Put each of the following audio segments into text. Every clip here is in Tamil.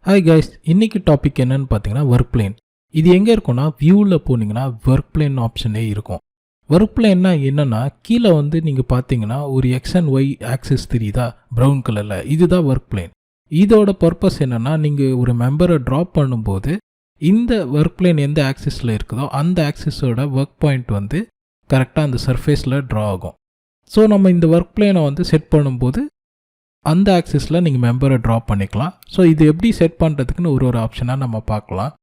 ஹாய் கைஸ், இன்னைக்கு டாபிக் என்னன்னு பார்த்தீங்கன்னா ஒர்க் பிளேன். இது எங்கே இருக்கும்னா வியூவில் போனீங்கன்னா ஒர்க் பிளேன் ஆப்ஷனே இருக்கும். ஒர்க் பிளேன்னா என்னன்னா கீழே வந்து நீங்கள் பார்த்தீங்கன்னா ஒரு எக்ஸ் அண்ட் ஒய் ஆக்சிஸ் தெரியுதா ப்ரௌன் கலரில், இதுதான் ஒர்க் பிளேன். இதோட பர்பஸ் என்னென்னா நீங்கள் ஒரு மெம்பரை ட்ராப் பண்ணும்போது இந்த ஒர்க் பிளேன் எந்த ஆக்சிஸில் இருக்குதோ அந்த ஆக்சிஸோட ஒர்க் பாயிண்ட் வந்து கரெக்டாக அந்த சர்ஃபேஸில் ட்ரா ஆகும். ஸோ நம்ம இந்த ஒர்க் பிளேனை வந்து செட் பண்ணும்போது அந்த ஆக்சிஸில் நீங்கள் மெம்பரை ட்ராப் பண்ணிக்கலாம். ஸோ இது எப்படி செட் பண்ணுறதுக்குன்னு ஒரு ஆப்ஷனாக நம்ம பார்க்கலாம்.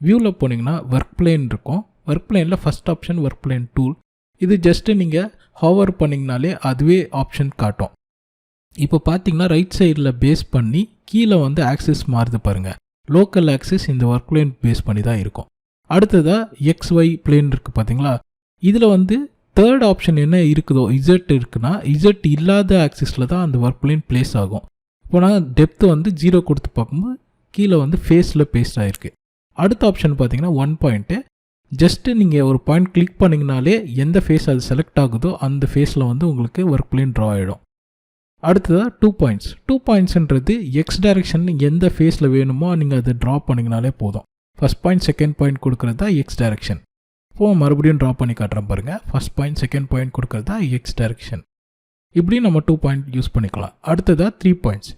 வியூவில் போனீங்கன்னா ஒர்க் பிளேன் இருக்கும். ஒர்க் பிளேனில் first option work plane tool. இது ஜஸ்ட்டு நீங்கள் ஹவர் பண்ணிங்கனாலே அதுவே ஆப்ஷன் காட்டும். இப்போ பார்த்தீங்கன்னா ரைட் சைடில் பேஸ் பண்ணி கீழே வந்து ஆக்சிஸ் மாறுது பாருங்கள். லோக்கல் ஆக்சிஸ் இந்த ஒர்க் பிளேன் பேஸ் பண்ணி தான் இருக்கும். அடுத்ததாக XY பிளேன் இருக்குது பார்த்தீங்களா. இதில் வந்து தேர்ட் ஆப்ஷன் என்ன இருக்குதோ இசட் இருக்குன்னா இசட் இல்லாத ஆக்சிஸில் தான் அந்த ஒர்க் பிளேன் பிளேஸ் ஆகும். இப்போ நான் டெப்த்து வந்து 0 கொடுத்து பார்க்கும்போது கீழே வந்து ஃபேஸில் பேஸ்ட் ஆகிருக்கு. அடுத்த ஆப்ஷன் பார்த்தீங்கன்னா 1 பாயிண்ட்டு. ஜஸ்ட்டு நீங்கள் ஒரு பாயிண்ட் கிளிக் பண்ணிங்கனாலே எந்த ஃபேஸ் அது செலக்ட் ஆகுதோ அந்த ஃபேஸில் வந்து உங்களுக்கு ஒர்க் பிளேன் ட்ரா ஆகிடும். அடுத்ததாக 2 பாயிண்ட்ஸ். 2 பாயிண்ட்ஸ்ன்றது எக்ஸ் டைரெக்ஷன் எந்த ஃபேஸில் வேணுமோ நீங்கள் அதை ட்ரா பண்ணிங்கனாலே போதும். ஃபஸ்ட் பாயிண்ட் செகண்ட் பாயிண்ட் கொடுக்குறது தான் எக்ஸ் டைரெக்ஷன். இப்போது மறுபடியும் ட்ரா பண்ணி காட்டுறேன் பாருங்கள். ஃபஸ்ட் பாயிண்ட் செகண்ட் பாயிண்ட் கொடுக்குறது தான் எக்ஸ் டைரெக்ஷன். இப்படி நம்ம 2 பாயிண்ட் யூஸ் பண்ணிக்கலாம். அடுத்ததாக 3 பாயிண்ட்ஸ்.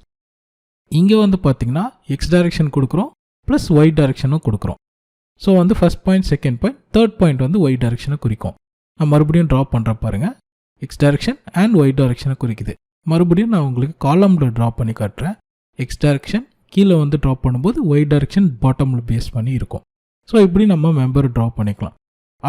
இங்கே வந்து பார்த்திங்கன்னா எக்ஸ் டைரெக்ஷன் கொடுக்குறோம் ப்ளஸ் ஒய் டைரெக்ஷனும் கொடுக்குறோம். ஸோ வந்து first point second point third point வந்து ஒய் டைரெக்ஷனை குறிக்கும். நான் மறுபடியும் ட்ரா பண்ணுறேன் பாருங்கள். எக்ஸ் டைரெக்ஷன் அண்ட் ஒய் டைரெக்ஷனை குறிக்குது. மறுபடியும் நான் உங்களுக்கு காலமில் ட்ரா பண்ணி காட்டுறேன். எக்ஸ் டைரெக்ஷன் கீழே வந்து ட்ரா பண்ணும்போது ஒய் டைரெக்ஷன் பாட்டமில் பேஸ் பண்ணி இருக்கும். ஸோ இப்படி நம்ம மெம்பர் ட்ரா பண்ணிக்கலாம்.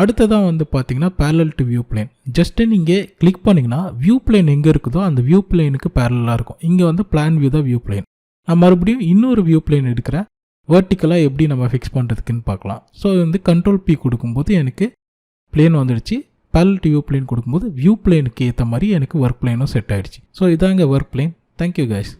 அடுத்ததாக வந்து பார்த்தீங்கன்னா parallel to view plane. Just நீங்கள் கிளிக் பண்ணிங்கன்னா வியூ பிளேன் எங்கே இருக்குதோ அந்த வியூ பிளேனுக்கு பேரலாக இருக்கும். இங்கே வந்து பிளான் வியூ தான் வியூ பிளேன். நான் மறுபடியும் இன்னொரு வியூ பிளேன் எடுக்கிறேன். வெர்டிக்கலாக எப்படி நம்ம ஃபிக்ஸ் பண்ணுறதுக்குன்னு பார்க்கலாம். ஸோ வந்து Ctrl+P கொடுக்கும்போது எனக்கு பிளேன் வந்துடுச்சு. பேரலல் டு வியூ பிளேன் கொடுக்கும்போது வியூ பிளேனுக்கு ஏற்ற மாதிரி எனக்கு ஒர்க் பிளேனும் செட் ஆகிடுச்சு. ஸோ இதாங்க ஒர்க் பிளேன். Thank you guys.